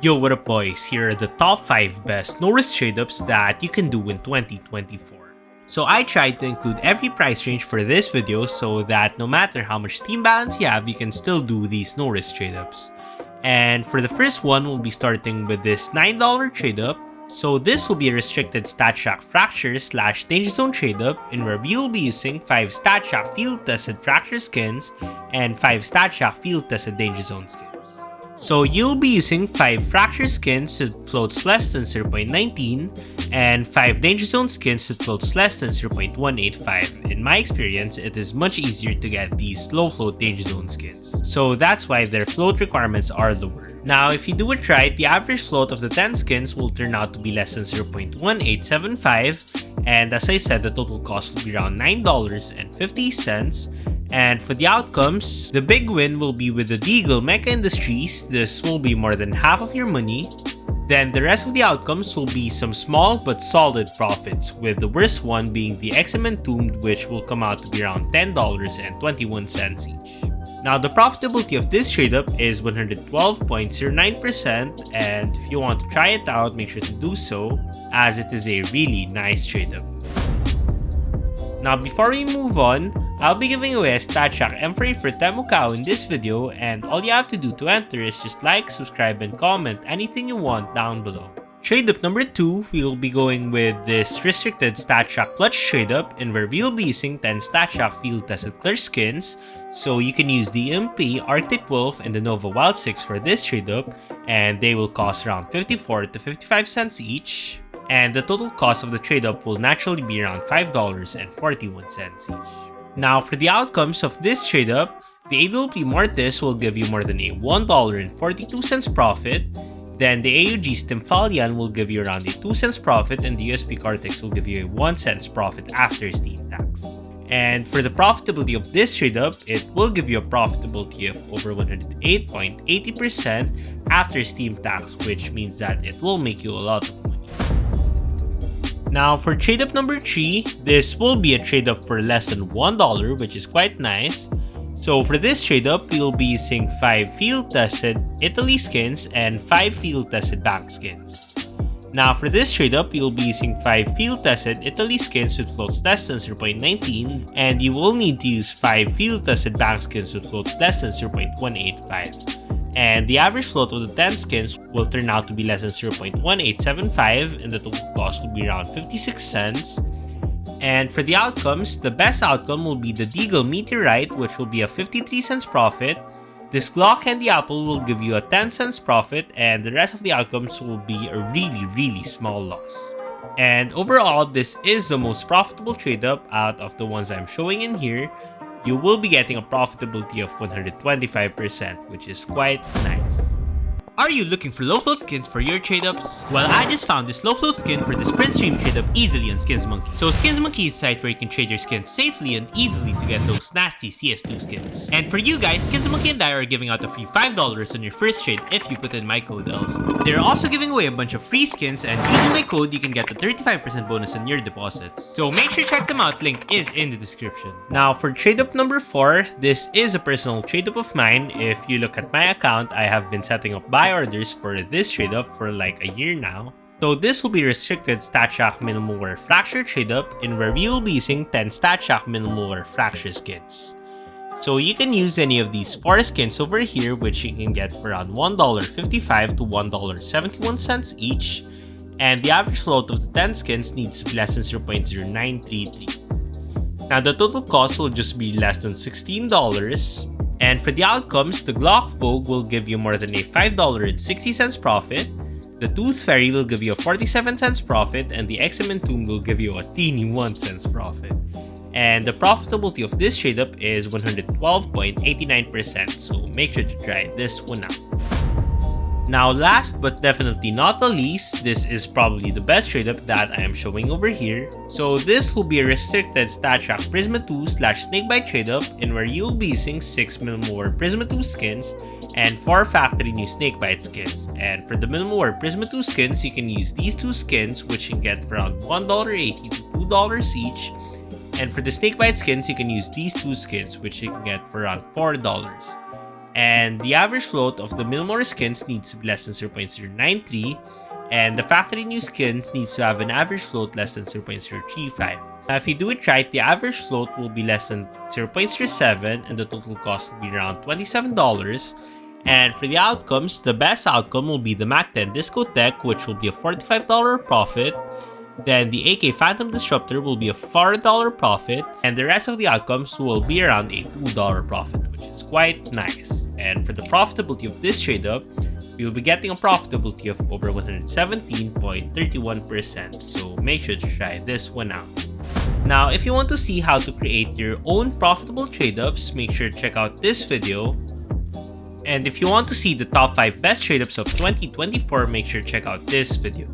Yo, what up boys, here are the top 5 best no-risk trade-ups that you can do in 2024. So I tried to include every price range for this video so that no matter how much team balance you have, you can still do these no-risk trade-ups. And for the first one, we'll be starting with this $9 trade-up. So this will be a restricted StatShock Fracture / Danger Zone trade-up in where we will be using 5 StatShock field-tested Fracture skins and 5 StatShock field-tested Danger Zone skins. So you'll be using 5 Fracture skins with floats less than 0.19 and 5 Danger Zone skins with floats less than 0.185. In my experience, it is much easier to get these low float Danger Zone skins. So that's why their float requirements are lower. Now if you do it right, the average float of the 10 skins will turn out to be less than 0.1875, and as I said, the total cost will be around $9.50. And for the outcomes, the big win will be with the Deagle Mecha Industries. This will be more than half of your money. Then the rest of the outcomes will be some small but solid profits, with the worst one being the XM Entombed, which will come out to be around $10.21 each. Now the profitability of this trade-up is 112.09%, and if you want to try it out, make sure to do so, as it is a really nice trade-up. Now before we move on, I'll be giving away a StatShock M4A for Temukao in this video, and all you have to do to enter is just like, subscribe, and comment anything you want down below. Trade-up number 2, we'll be going with this restricted StatShock Clutch trade-up in where we'll be using 10 StatShock field-tested Clutch skins, so you can use the MP, Arctic Wolf, and the Nova Wild 6 for this trade-up, and they will cost around 54 to 55 cents each. And the total cost of the trade-up will naturally be around $5.41 each. Now for the outcomes of this trade-up, the AWP Mortis will give you more than a $1.42 profit, then the AUG Stymphalian will give you around a 2 cents profit, and the USP Cortex will give you a 1 cent profit after Steam tax. And for the profitability of this trade-up, it will give you a profitability of over 108.80% after Steam tax, which means that it will make you a lot of money. Now for trade-up number 3, this will be a trade-up for less than $1, which is quite nice. So for this trade-up, you'll be using 5 field-tested Italy skins and 5 field-tested bank skins. Now for this trade-up, you'll be using 5 field-tested Italy skins with floats less than 0.19, and you will need to use 5 field-tested bank skins with floats less than 0.185. And the average float of the 10 skins will turn out to be less than 0.1875, and the total cost will be around 56 cents. And for the outcomes, the best outcome will be the Deagle Meteorite, which will be a 53 cents profit. This Glock Candy Apple will give you a 10 cents profit, and the rest of the outcomes will be a really small loss. And overall, this is the most profitable trade-up out of the ones I'm showing in here. You will be getting a profitability of 125%, which is quite nice. Are you looking for low float skins for your trade-ups? Well, I just found this low float skin for this Prince Stream trade-up easily on SkinsMonkey. So SkinsMonkey is a site where you can trade your skins safely and easily to get those nasty CS2 skins. And for you guys, SkinsMonkey and I are giving out a free $5 on your first trade if you put in my code ELS. They're also giving away a bunch of free skins, and using my code you can get a 35% bonus on your deposits. So make sure to check them out, link is in the description. Now for trade-up number 4, this is a personal trade-up of mine. If you look at my account, I have been setting up buy orders for this trade-up for like a year now. So this will be restricted StatShock Minimal Wear Fracture trade-up in where we will be using 10 StatShock Minimal Wear Fracture skins. So you can use any of these 4 skins over here, which you can get for around $1.55 to $1.71 each, and the average float of the 10 skins needs to be less than 0.0933. Now the total cost will just be less than $16. And for the outcomes, the Glock Vogue will give you more than a $5.60 profit, the Tooth Fairy will give you a 47 cents profit, and the XM Entombed will give you a teeny 1 cent profit. And the profitability of this trade-up is 112.89%, so make sure to try this one out. Now last but definitely not the least, this is probably the best trade-up that I am showing over here. So this will be a restricted StatShock Prisma 2 / Snakebite trade-up in where you'll be using 6 Minimal Wear Prisma 2 skins and 4 factory new Snakebite skins. And for the Minimal Wear Prisma 2 skins, you can use these 2 skins, which you can get for around $1.80 to $2 each. And for the Snakebite skins, you can use these 2 skins, which you can get for around $4. And the average float of the Milmore skins needs to be less than 0.093, and the factory new skins needs to have an average float less than 0.035. Now, if you do it right, the average float will be less than 0.07 and the total cost will be around $27. And for the outcomes, the best outcome will be the Mac 10 Discotech, which will be a $45 profit. Then the AK Phantom Disruptor will be a $4 profit, and the rest of the outcomes will be around a $2 profit, which is quite nice. And for the profitability of this trade up, you'll be getting a profitability of over 117.31%, so make sure to try this one out. Now, if you want to see how to create your own profitable trade-ups, make sure to check out this video. And if you want to see the top 5 best trade-ups of 2024, make sure to check out this video.